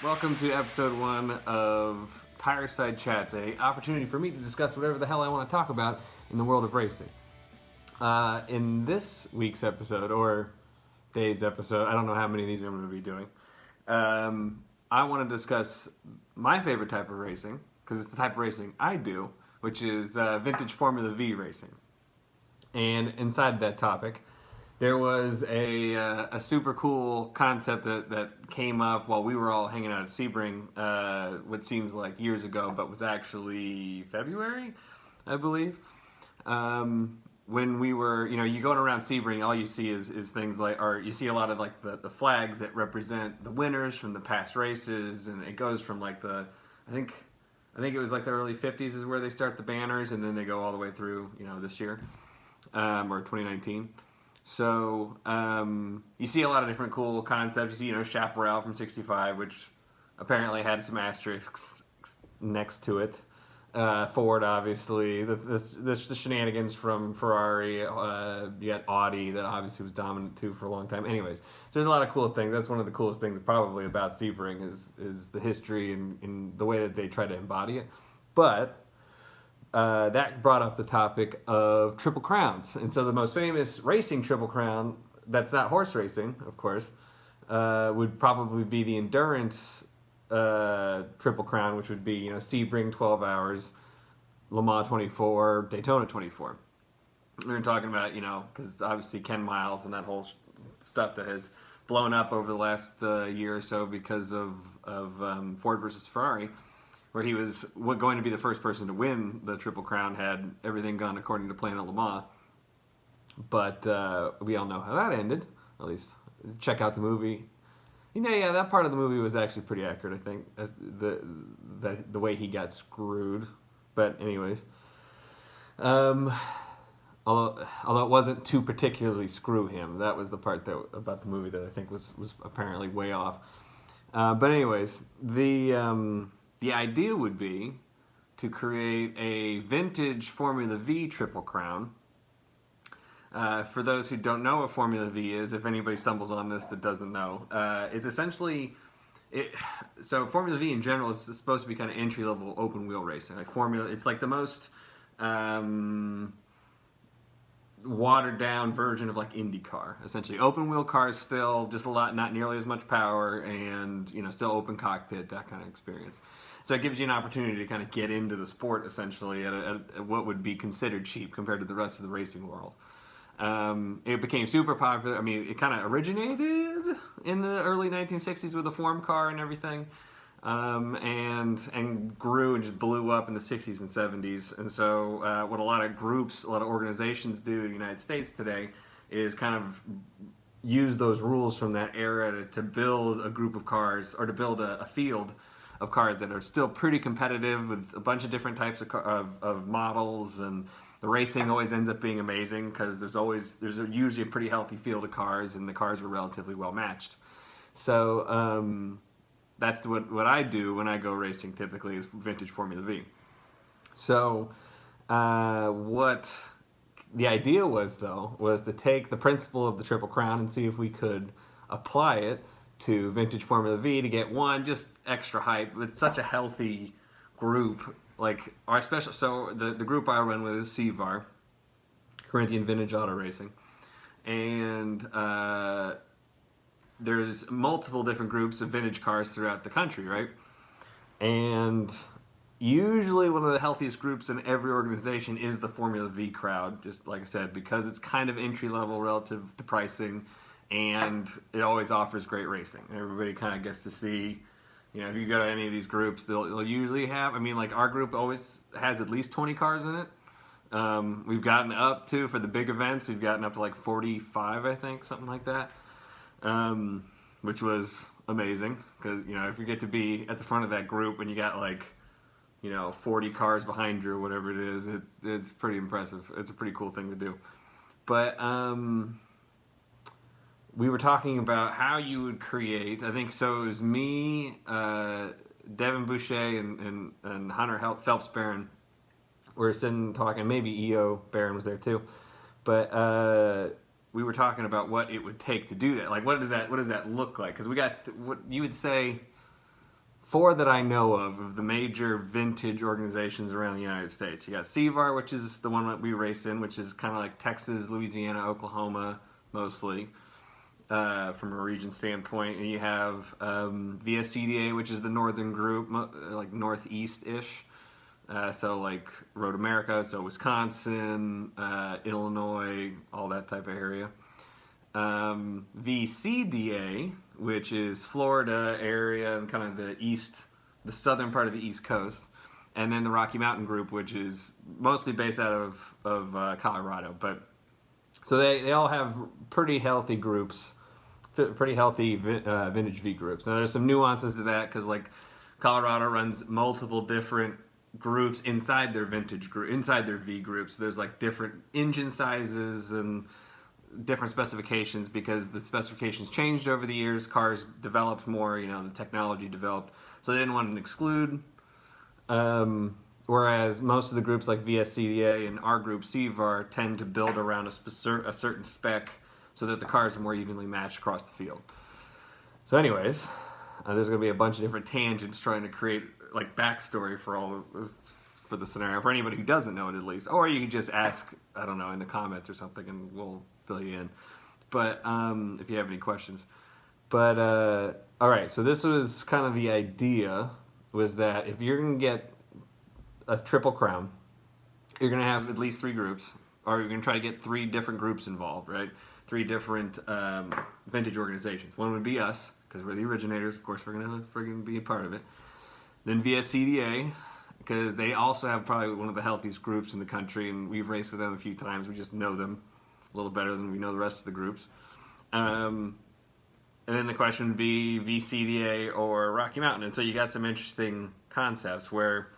Welcome to episode 1 of Tireside Chats, a opportunity for me to discuss whatever the hell I want to talk about in the world of racing. In this week's episode, or day's episode, I don't know how many of these I'm going to be doing, I want to discuss my favorite type of racing, because it's the type of racing I do, which is vintage Formula Vee racing. And inside that topic, there was a super cool concept that came up while we were all hanging out at Sebring, what seems like years ago, but was actually February, I believe. When we were, you going around Sebring, all you see is things like, or you see a lot of like the flags that represent the winners from the past races, and it goes from like I think it was like the early 50s is where they start the banners, and then they go all the way through, this year, or 2019. So you see a lot of different cool concepts. You see, Chaparral from '65, which apparently had some asterisks next to it. Ford, obviously. The shenanigans from Ferrari. You got Audi, that obviously was dominant too for a long time. Anyways, so there's a lot of cool things. That's one of the coolest things probably about Sebring is the history and the way that they try to embody it. But that brought up the topic of Triple Crowns. And so the most famous racing Triple Crown, that's not horse racing, of course, would probably be the Endurance Triple Crown, which would be, Sebring 12 hours, Le Mans 24, Daytona 24. We were talking about, because obviously Ken Miles and that whole stuff that has blown up over the last year or so because of Ford versus Ferrari, where he was going to be the first person to win the Triple Crown had everything gone according to plan at Le Mans. But we all know how that ended. At least check out the movie. Yeah, that part of the movie was actually pretty accurate, I think, the way he got screwed. But anyways, although it wasn't to particularly screw him, that was the part about the movie that I think was apparently way off. But anyways, the idea would be to create a vintage Formula Vee Triple Crown. For those who don't know what Formula Vee is, if anybody stumbles on this that doesn't know, it's essentially... So Formula Vee in general is supposed to be kind of entry-level open-wheel racing. It's like the most watered-down version of like IndyCar, essentially. Open-wheel cars still, just not nearly as much power, and still open cockpit, that kind of experience. So it gives you an opportunity to kind of get into the sport, essentially, at what would be considered cheap compared to the rest of the racing world. It became super popular. I mean, it kind of originated in the early 1960s with the form car and everything, and grew and just blew up in the 60s and 70s. And so what a lot of groups, a lot of organizations do in the United States today is kind of use those rules from that era to build a group of cars, or to build a field of cars that are still pretty competitive with a bunch of different types of models, and the racing always ends up being amazing because there's usually a pretty healthy field of cars, and the cars were relatively well matched. So that's what I do when I go racing typically, is vintage Formula Vee. So what the idea was, though, was to take the principle of the Triple Crown and see if we could apply it to vintage Formula Vee to get just extra hype. It's such a healthy group. Like our special, so the group I run with is CVAR, Corinthian Vintage Auto Racing, and there's multiple different groups of vintage cars throughout the country, right? And usually one of the healthiest groups in every organization is the Formula Vee crowd, just like I said, because it's kind of entry level relative to pricing, and it always offers great racing. Everybody kind of gets to see. If you go to any of these groups, they'll usually have, like our group always has at least 20 cars in it. We've gotten up to, for the big events, we've gotten up to like 45, I think, something like that, which was amazing because, if you get to be at the front of that group and you got like, 40 cars behind you or whatever it is, it's pretty impressive. It's a pretty cool thing to do. But we were talking about how you would create, I think so it was me, Devin Boucher, and Hunter Phelps Barron were sitting talking, maybe E.O. Barron was there too, but we were talking about what it would take to do that. Like, what does that look like? Because we got, what you would say, four that I know of the major vintage organizations around the United States. You got CVAR, which is the one that we race in, which is kind of like Texas, Louisiana, Oklahoma, mostly, from a region standpoint. And you have VSCDA, which is the northern group, like northeast-ish. So like Road America, so Wisconsin, Illinois, all that type of area. VCDA, which is Florida area and kind of the southern part of the East Coast, and then the Rocky Mountain Group, which is mostly based out of Colorado. But so they all have pretty healthy groups, pretty healthy vintage V groups. Now there's some nuances to that because like Colorado runs multiple different groups inside their vintage group, inside their V groups. There's like different engine sizes and different specifications because the specifications changed over the years. Cars developed more, the technology developed, so they didn't want to exclude. Whereas most of the groups like VSCDA and our group CVAR tend to build around a certain spec so that the cars are more evenly matched across the field. So anyways, there's going to be a bunch of different tangents trying to create like backstory for the scenario for anybody who doesn't know it at least, or you can just ask, I don't know, in the comments or something and we'll fill you in. But if you have any questions. But all right, so this was kind of the idea, was that if you're going to get a Triple Crown, you're going to have at least 3 groups, or you're going to try to get 3 different groups involved, right? 3 different vintage organizations. One would be us, because we're the originators. Of course, we're gonna be a part of it. Then VSCDA, because they also have probably one of the healthiest groups in the country, and we've raced with them a few times. We just know them a little better than we know the rest of the groups. And then the question would be VCDA or Rocky Mountain. And so you got some interesting concepts where,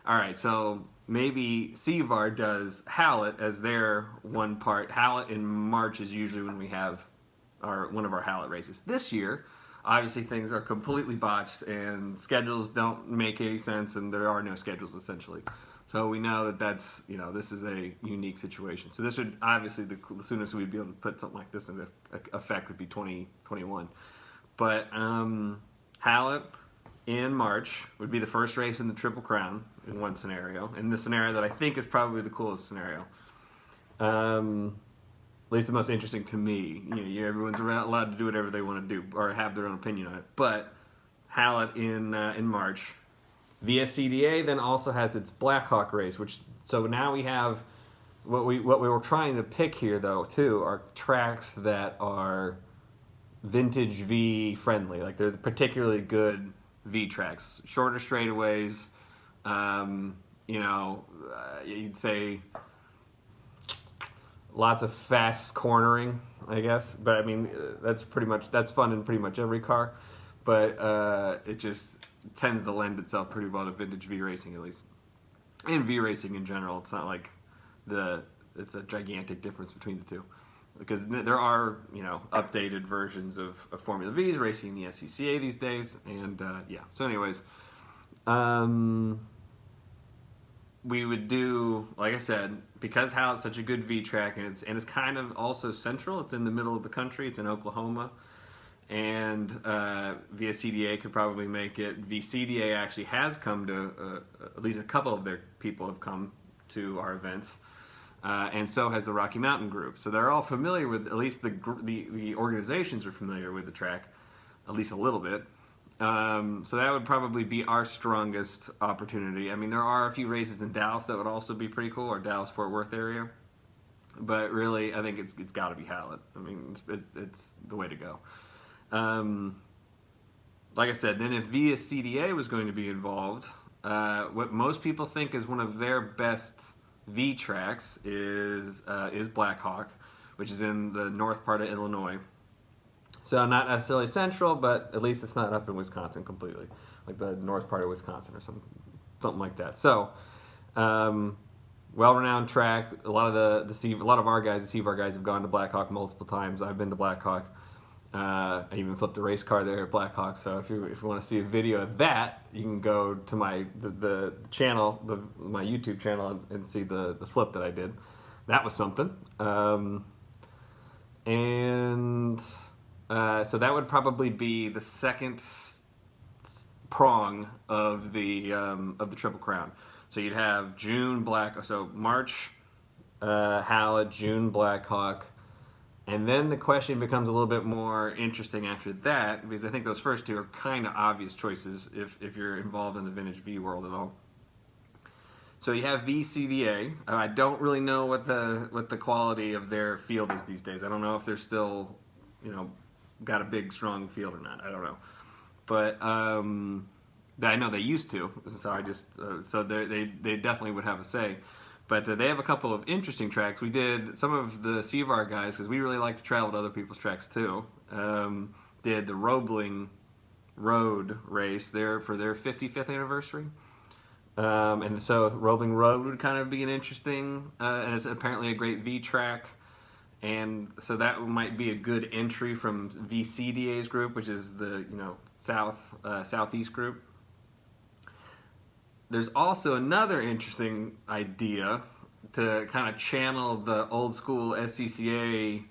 all right, so maybe CVAR does Hallett as their one part. Hallett in March is usually when we have one of our Hallett races. This year, obviously things are completely botched and schedules don't make any sense, and there are no schedules essentially. So we know that that's, this is a unique situation. So this would, obviously, the soonest we'd be able to put something like this into effect would be 2021. But Hallett in March would be the first race in the Triple Crown in one scenario, in the scenario that I think is probably the coolest scenario. At least the most interesting to me. Everyone's allowed to do whatever they want to do or have their own opinion on it. But Hallett in March. VSCDA then also has its Blackhawk race, so now we have what we were trying to pick here though too are tracks that are vintage V friendly, like they're particularly good V tracks, shorter straightaways. You'd say lots of fast cornering, I guess, but I mean that's fun in pretty much every car, but it just tends to lend itself pretty well to vintage V racing, at least, and V racing in general. It's not like it's a gigantic difference between the two, because there are updated versions of Formula V's racing in the SCCA these days, and yeah. So anyways, we would do, like I said, because Hallett's such a good V track, and it's kind of also central. It's in the middle of the country. It's in Oklahoma. And VSCDA could probably make it. VCDA actually has come to, at least a couple of their people have come to our events, and so has the Rocky Mountain Group. So they're all familiar with, at least the organizations are familiar with the track, at least a little bit. So that would probably be our strongest opportunity. I mean, there are a few races in Dallas that would also be pretty cool, or Dallas-Fort Worth area. But really, I think it's got to be Hallett. I mean, it's the way to go. Like I said, then if VSCDA was going to be involved, what most people think is one of their best V tracks is Blackhawk, which is in the north part of Illinois. So not necessarily central, but at least it's not up in Wisconsin completely, like the north part of Wisconsin or something like that. So, well-renowned track. A lot of our guys, the CVAR guys, have gone to Blackhawk multiple times. I've been to Blackhawk. I even flipped a race car there at Blackhawk. So if you want to see a video of that, you can go to my channel, my YouTube channel, and see the flip that I did. That was something. So that would probably be the second prong of the Triple Crown. So you'd have June Black, so March Hallett, June Blackhawk, and then the question becomes a little bit more interesting after that, because I think those first two are kind of obvious choices if you're involved in the vintage V world at all. So you have VCDA. I don't really know what the quality of their field is these days. I don't know if they're still, got a big strong field or not. I don't know, but I know they used to. So I just so they definitely would have a say. But they have a couple of interesting tracks. We did some of the CVAR guys, because we really like to travel to other people's tracks too. Did the Roebling Road race there for their 55th anniversary. And so Roebling Road would kind of be an interesting, and it's apparently a great V track. And so that might be a good entry from VCDA's group, which is the southeast group. There's also another interesting idea to kind of channel the old school SCCA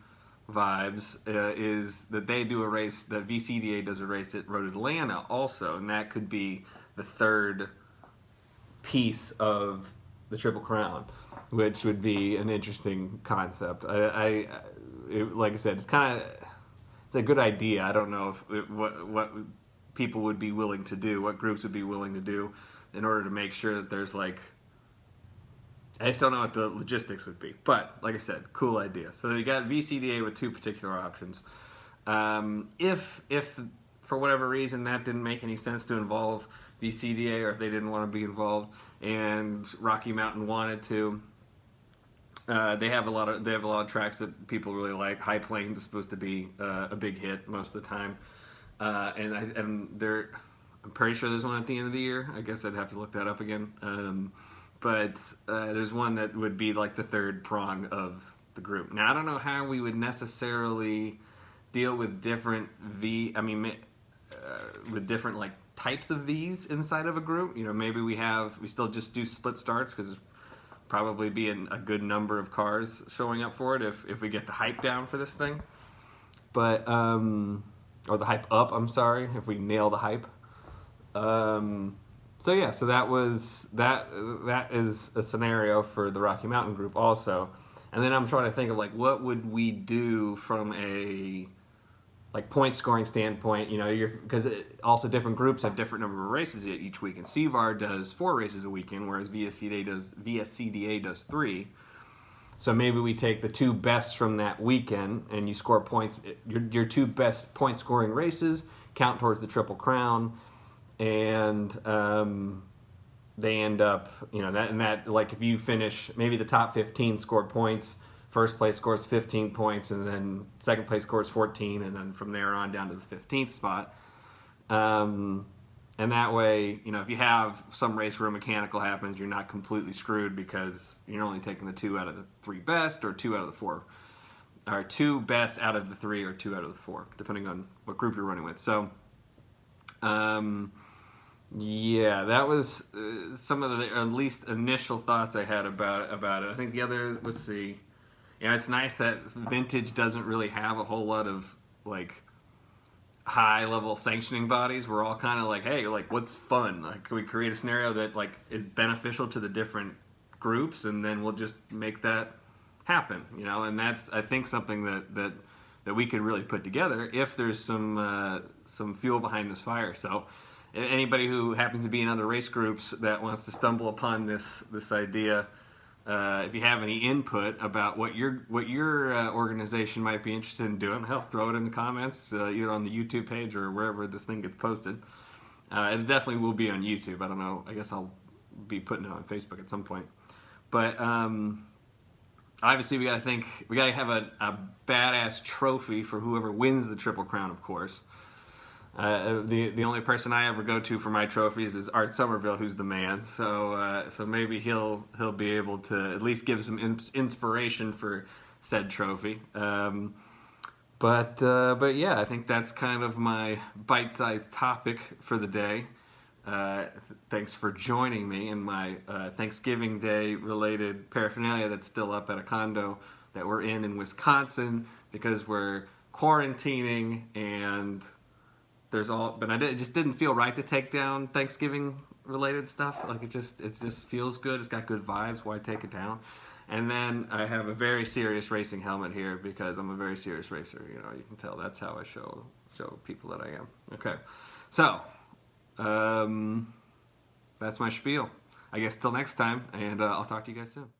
vibes, is that they do a race, that VCDA does a race at Road Atlanta also, and that could be the third piece of the Triple Crown, which would be an interesting concept. Like I said, it's a good idea. I don't know if what people would be willing to do, what groups would be willing to do in order to make sure that there's I just don't know what the logistics would be. But like I said, cool idea. So you got VCDA with two particular options. If for whatever reason that didn't make any sense to involve VCDA, or if they didn't want to be involved and Rocky Mountain wanted to, they have a lot of tracks that people really like. High Plains is supposed to be a big hit most of the time, I'm pretty sure there's one at the end of the year. I guess I'd have to look that up again. But there's one that would be like the third prong of the group. Now I don't know how we would necessarily deal with different with different types of V's inside of a group. Maybe we still just do split starts, because probably be a good number of cars showing up for it if we get the hype down for this thing. But or the hype up, I'm sorry, if we nail the hype. So that is a scenario for the Rocky Mountain group also. And then I'm trying to think of what would we do from a point scoring standpoint, because also different groups have different number of races each week, and CVAR does 4 races a weekend, whereas VSCDA does 3. So maybe we take the 2 best from that weekend, and you score points. Your 2 best point scoring races count towards the Triple Crown, and they end up, if you finish, maybe the top 15 scored points. First place scores 15 points, and then second place scores 14, and then from there on down to the 15th spot. And that way, if you have some race where a mechanical happens, you're not completely screwed, because you're only taking the 2 out of the 3 best, or 2 out of the 4, or 2 best out of the 3, or 2 out of the 4, depending on what group you're running with. So, yeah, that was some of the at least initial thoughts I had about it. I think the other, let's see. It's nice that vintage doesn't really have a whole lot of high level sanctioning bodies. We're all kind of hey, what's fun? Can we create a scenario that is beneficial to the different groups, and then we'll just make that happen, And that's, I think, something that we could really put together if there's some fuel behind this fire. So anybody who happens to be in other race groups that wants to stumble upon this idea, if you have any input about what your organization might be interested in doing, hell, throw it in the comments, either on the YouTube page or wherever this thing gets posted. It definitely will be on YouTube. I don't know. I guess I'll be putting it on Facebook at some point. But obviously, we got to have a badass trophy for whoever wins the Triple Crown, of course. The only person I ever go to for my trophies is Art Somerville, who's the man. So maybe he'll be able to at least give some inspiration for said trophy. But yeah, I think that's kind of my bite-sized topic for the day. Thanks for joining me in my Thanksgiving Day related paraphernalia that's still up at a condo that we're in Wisconsin, because we're quarantining and but it just didn't feel right to take down Thanksgiving related stuff. Like it just feels good. It's got good vibes. Why take it down? And then I have a very serious racing helmet here because I'm a very serious racer. You know, you can tell that's how I show people that I am. Okay, so that's my spiel. I guess till next time, and I'll talk to you guys soon.